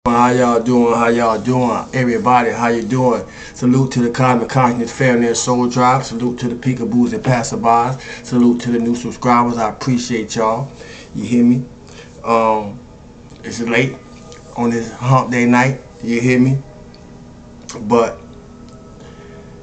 How y'all doing? How y'all doing? Everybody, how you doing? Salute to the Cosmic Consciousness Family and Soul Tribe. Salute to the peekaboos and passerbys. Salute to the new subscribers. I appreciate y'all. You hear me? It's late on this hump day night. You hear me? But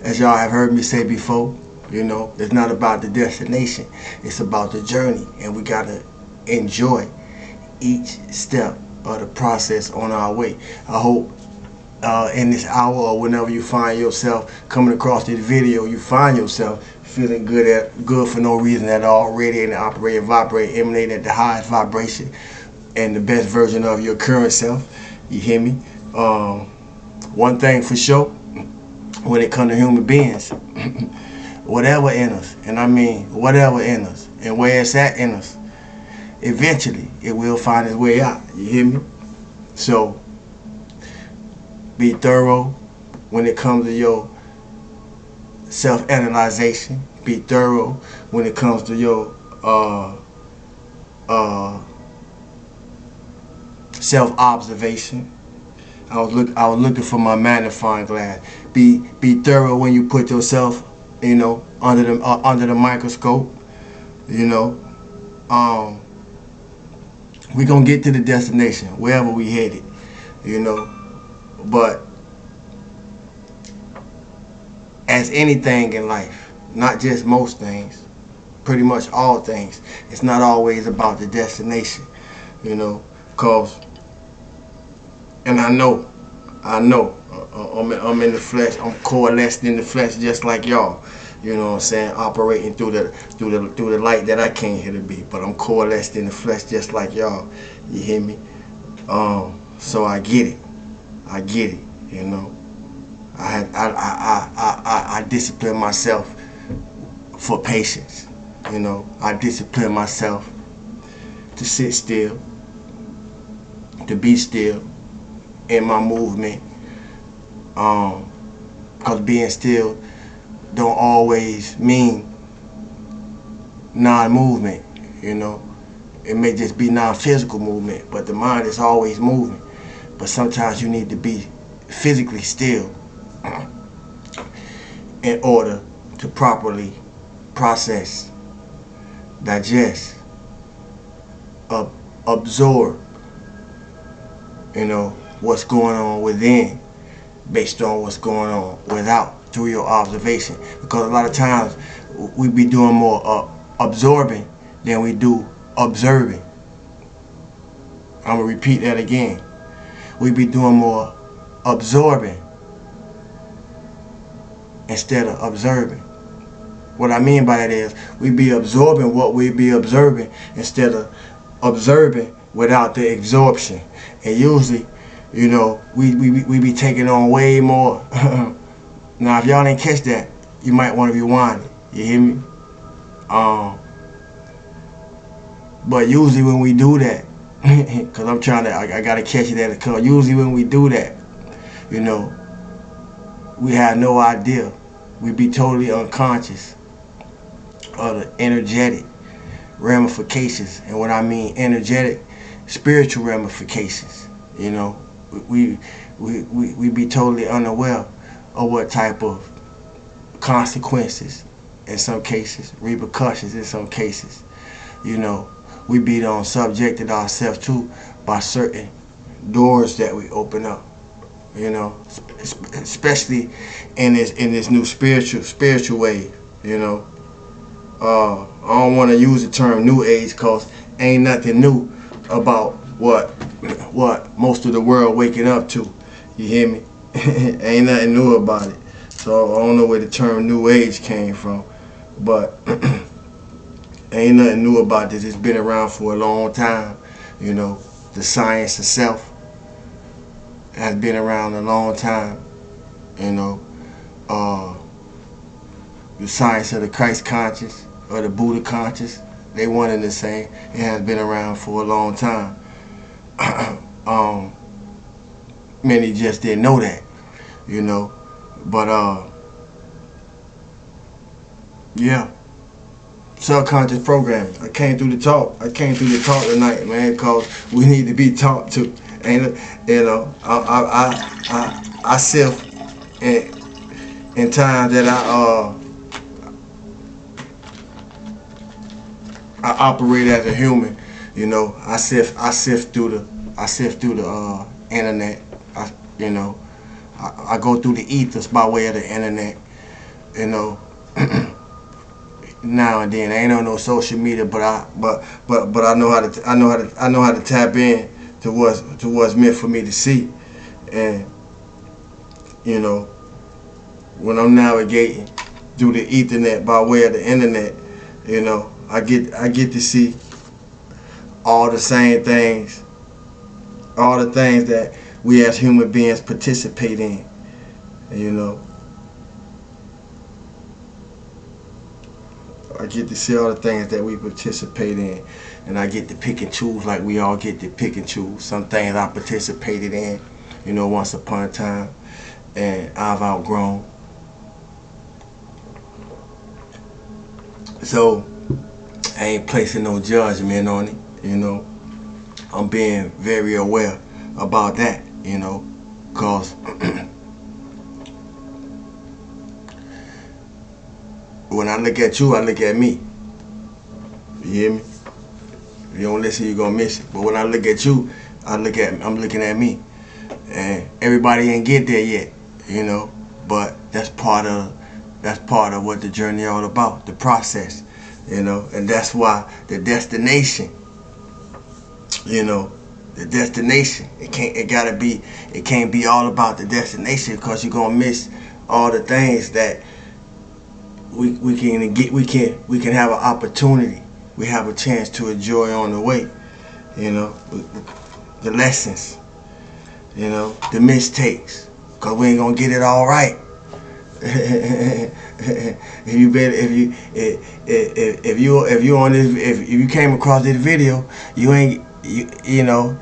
as y'all have heard me say before, it's not about the destination. It's about the journey, and we gotta enjoy each step of the process on our way. I hope in this hour or whenever you find yourself coming across this video, you find yourself feeling good for no reason at all, radiating, operating, vibrating, emanating at the highest vibration and the best version of your current self. You hear me? One thing for sure, when it comes to human beings, whatever in us, and I mean whatever in us, and where it's at in us, eventually it will find its way out. You hear me? So be thorough when it comes to your self-analyzation. Be thorough when it comes to your self-observation. I was looking for my magnifying glass. Be thorough when you put yourself, under the microscope. We're gonna get to the destination wherever we headed, but as anything in life, not just most things, pretty much all things, it's not always about the destination, cause, and I know, I'm in the flesh, I'm coalescing in the flesh just like y'all. You know what I'm saying? Operating through the light that I came here to be, but I'm coalesced in the flesh just like y'all. You hear me? So I get it. I discipline myself for patience. I discipline myself to sit still, to be still in my movement. Because being still don't always mean non-movement, It may just be non-physical movement, but the mind is always moving. But sometimes you need to be physically still in order to properly process, digest, absorb, what's going on within based on what's going on without, through your observation. Because a lot of times we be doing more absorbing than we do observing. I'm gonna repeat that again. We be doing more absorbing instead of observing. What I mean by that is we be absorbing what we be observing instead of observing without the absorption. And usually, we be taking on way more. Now, if y'all didn't catch that, you might want to rewind it. You hear me? But usually when we do that, because I'm trying to, I got to catch it at the car. Usually when we do that, we have no idea. We be totally unconscious of the energetic ramifications. And what I mean energetic, spiritual ramifications. We be totally unaware of what type of consequences, in some cases, repercussions in some cases, we be subjected ourselves to by certain doors that we open up, especially in this new spiritual wave, I don't want to use the term new age because ain't nothing new about what most of the world waking up to. You hear me? Ain't nothing new about it. So I don't know where the term new age came from, but ain't nothing new about this. It's been around for a long time. The science itself has been around a long time. The science of the Christ conscious or the Buddha conscious, they one and the same. It has been around for a long time. Many just didn't know that, but yeah, subconscious programming. I came through the talk tonight, man, because we need to be taught to. Ain't you know? I sift in times that I operate as a human. You know, I sift through the internet. You know, I go through the ethers by way of the internet. You know, now and then. I ain't on no social media, but I know how to tap in to what's meant for me to see. And you know, when I'm navigating through the Ethernet by way of the internet, you know, I get to see all the same things, all the things that we as human beings participate in. You know, I get to see all the things that we participate in, and I get to pick and choose like we all get to pick and choose. Some things I participated in, you know, once upon a time, and I've outgrown. So I ain't placing no judgment on it, you know. I'm being very aware about that, you know, cause when I look at you, I look at me. You hear me? If you don't listen, you're gonna miss it. But when I look at you, I'm looking at me. And everybody ain't get there yet, you know. But that's part of what the journey all about, the process, you know. And that's why the destination, you know, the destination, it can't be all about the destination, because you're gonna miss all the things that we can have an opportunity, we have a chance to enjoy on the way, you know, the lessons, you know, the mistakes, because we ain't gonna get it all right. if you came across this video, you know,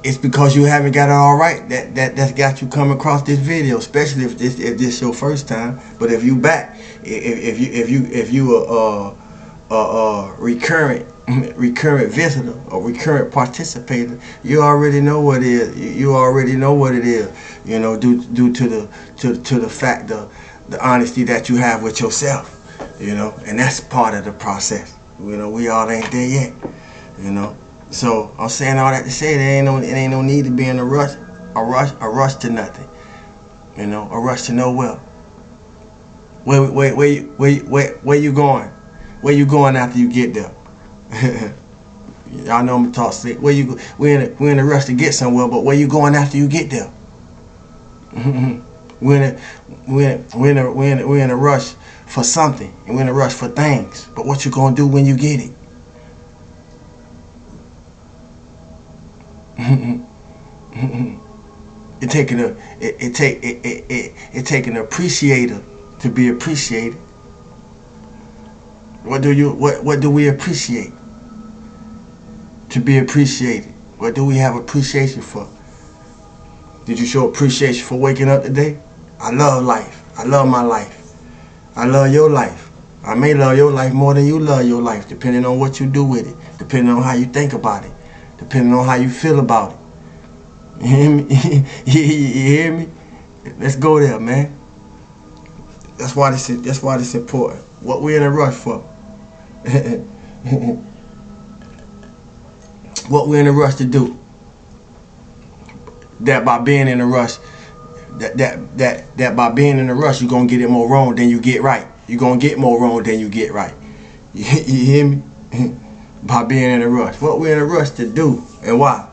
it's because you haven't got it all right that's got you come across this video, especially if this your first time. But if you back, if you a recurrent visitor or recurrent participator, you already know what it is. You already know what it is. You know, due to the fact the honesty that you have with yourself. You know, and that's part of the process. You know, we all ain't there yet. You know. So I'm saying all that to say it ain't no need to be in a rush to nothing. You know, a rush to nowhere. Where you going? Where you going after you get there? Y'all know I'm gonna talk slick. We're in a rush to get somewhere, but where you going after you get there? we're in a rush for something, and we're in a rush for things. But what you gonna do when you get it? It taking an appreciator to be appreciated. What do we appreciate? To be appreciated. What do we have appreciation for? Did you show appreciation for waking up today? I love life. I love my life. I love your life. I may love your life more than you love your life, depending on what you do with it, depending on how you think about it, depending on how you feel about it. You hear me? You hear me? Let's go there, man. That's why this important. What we in a rush for? What we in a rush to do? That by being in a rush, that by being in a rush, you're gonna get it more wrong than you get right. You're gonna get more wrong than you get right. You hear me? By being in a rush. What we in a rush to do and why?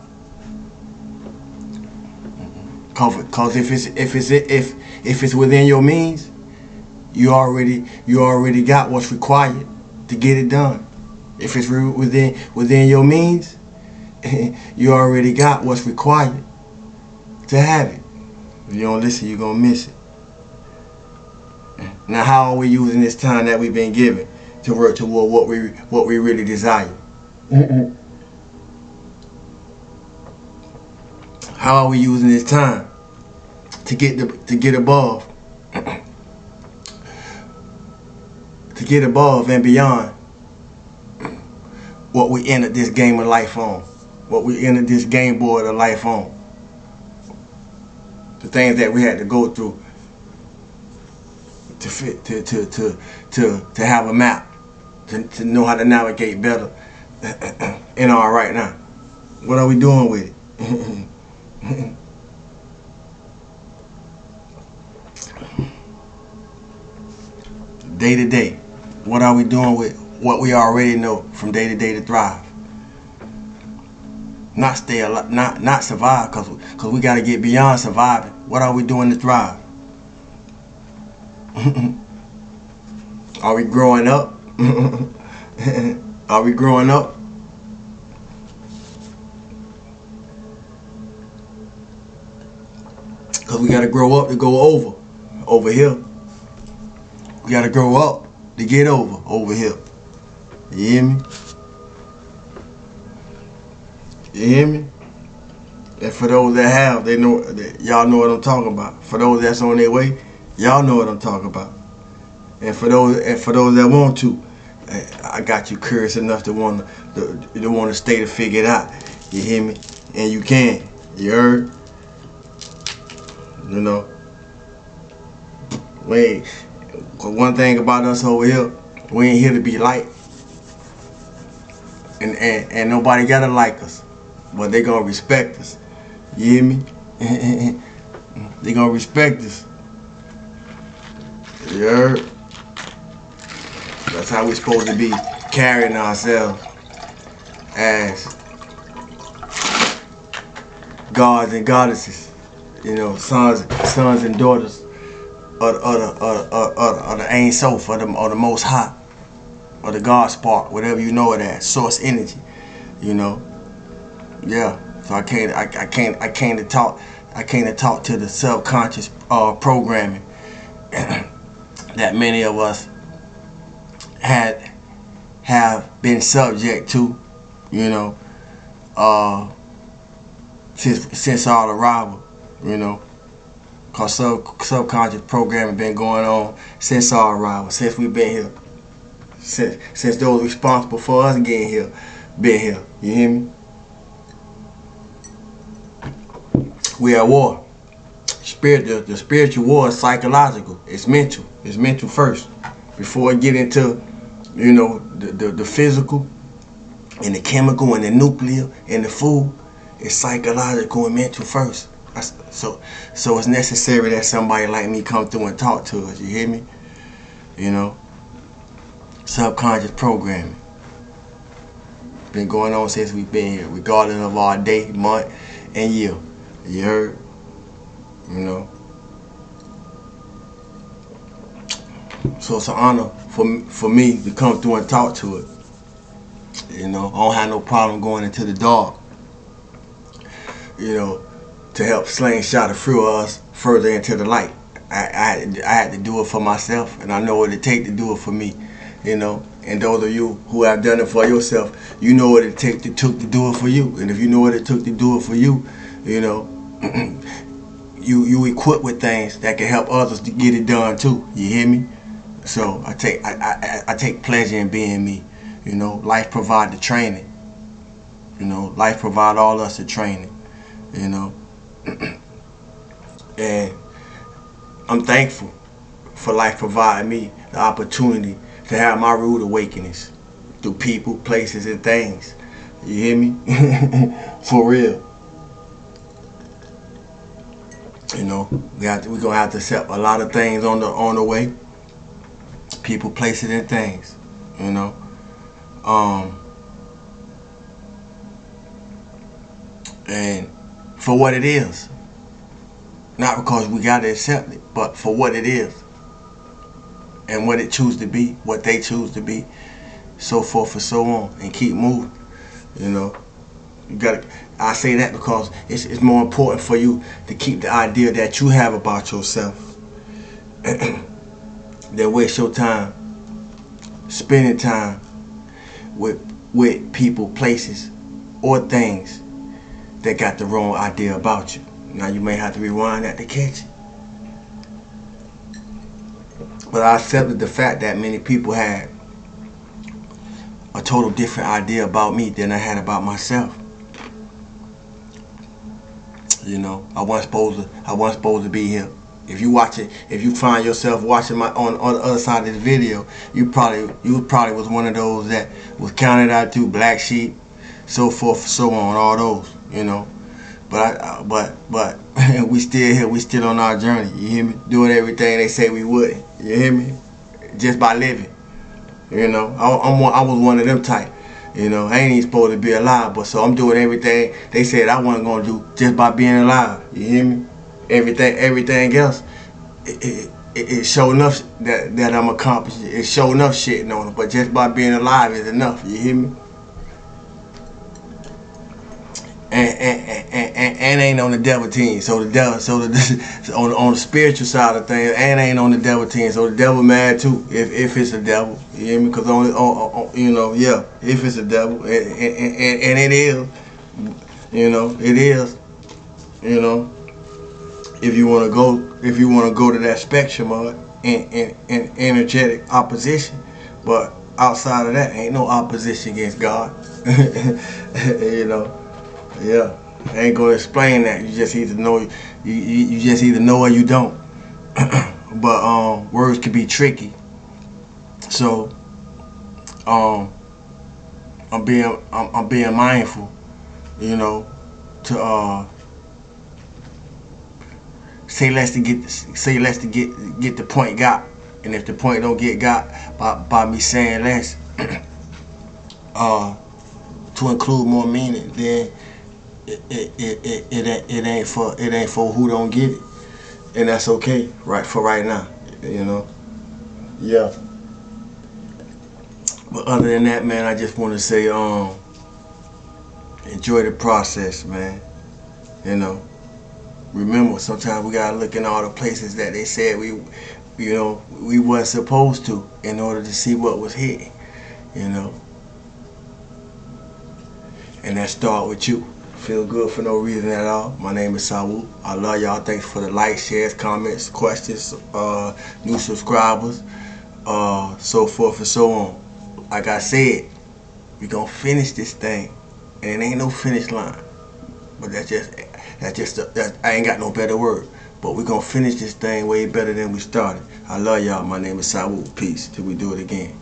Cause if it's within your means, you already got what's required to get it done. If it's within your means, you already got what's required to have it. If you don't listen, you're gonna miss it. Now, how are we using this time that we've been given to work toward what we really desire? How are we using this time to get above, and beyond what we entered this game of life on, what we entered this game board of life on? The things that we had to go through to fit to have a map, to know how to navigate better in our right now. What are we doing with it? Day to day, what are we doing with what we already know from day to day to thrive? Not stay alive, not survive, cause we gotta get beyond surviving. What are we doing to thrive? Are we growing up? Are we growing up? Cause we gotta grow up to go over here. We gotta grow up to get over here. You hear me? You hear me? And for those that have, they know, y'all know what I'm talking about. For those that's on their way, y'all know what I'm talking about. And for those that want to, I got you curious enough to want to stay to figure it out. You hear me? And you can. You heard? You know. One thing about us over here, we ain't here to be liked. And nobody gotta like us, but they gonna respect us. You hear me? They gonna respect us. You heard? That's how we supposed to be carrying ourselves as gods and goddesses. You know, sons and daughters of the Ain Sof, or the Most High, or the God Spark, whatever you know it as, source energy. You know, yeah. So I came to talk to the subconscious programming that many of us have been subject to, you know, since our arrival, you know. Cause subconscious programming been going on since our arrival, since we've been here, since those responsible for us getting here, been here. You hear me? We at war. The spiritual war is psychological. It's mental. It's mental first, before it get into, you know, the physical and the chemical and the nuclear and the food. It's psychological and mental first. So it's necessary that somebody like me come through and talk to us. You hear me? You know, subconscious programming been going on since we've been here, regardless of our day, month, and year. You heard? You know. So it's an honor for me to come through and talk to it. You know, I don't have no problem going into the dark, you know, to help slingshot a few of us further into the light. I had to do it for myself, and I know what it takes to do it for me, you know. And those of you who have done it for yourself, you know what it took to do it for you. And if you know what it took to do it for you, you know, you equipped with things that can help others to get it done too. You hear me? So I take pleasure in being me. You know, life provide the training. You know, life provide all us the training. You know, and I'm thankful for life providing me the opportunity to have my rude awakenings through people, places, and things. You hear me? For real. You know, we're gonna have to accept a lot of things on the way. People, places, and things. You know. And for what it is. Not because we gotta accept it, but for what it is. And what it choose to be, what they choose to be, so forth and so on, and keep moving. You know, you gotta. I say that because it's more important for you to keep the idea that you have about yourself than waste your time spending time with people, places, or things that got the wrong idea about you. Now you may have to rewind that to catch it. But I accepted the fact that many people had a total different idea about me than I had about myself. You know, I wasn't supposed to be here. If you watch it, if you find yourself watching my on the other side of this video, you probably was one of those that was counted out to black sheep, so forth, so on, all those, you know. But we still here. We still on our journey. You hear me? Doing everything they say we wouldn't. You hear me? Just by living. You know, I was one of them type. You know, I ain't even supposed to be alive, but so I'm doing everything they said I wasn't gonna do just by being alive. You hear me? Everything else, it show enough that I'm accomplished. It show enough shit on it, but just by being alive is enough. You hear me? And ain't on the devil team. So the devil, on the spiritual side of things, and ain't on the devil team. So the devil mad too if it's a devil. You hear me? Because you know, yeah, if it's a devil, and it is, you know, it is, you know, if you want to go to that spectrum of in energetic opposition, but outside of that, ain't no opposition against God. You know. Yeah, I ain't gonna explain that. You just either know, you just either know or you don't. But words can be tricky. So I'm being mindful, you know, to say less to get the point got, and if the point don't get got by me saying less, to include more meaning, then it ain't for who don't get it, and that's okay right now, you know. Yeah. But other than that, man, I just want to say enjoy the process, man. You know, remember sometimes we gotta look in all the places that they said we wasn't supposed to in order to see what was hidden, you know. And that start with you. Feel good for no reason at all. My name is Sawu. I love y'all. Thanks for the likes, shares, comments, questions, new subscribers, so forth and so on. Like I said, we gonna finish this thing, and it ain't no finish line. But I ain't got no better word. But we gonna finish this thing way better than we started. I love y'all. My name is Sawu. Peace till we do it again.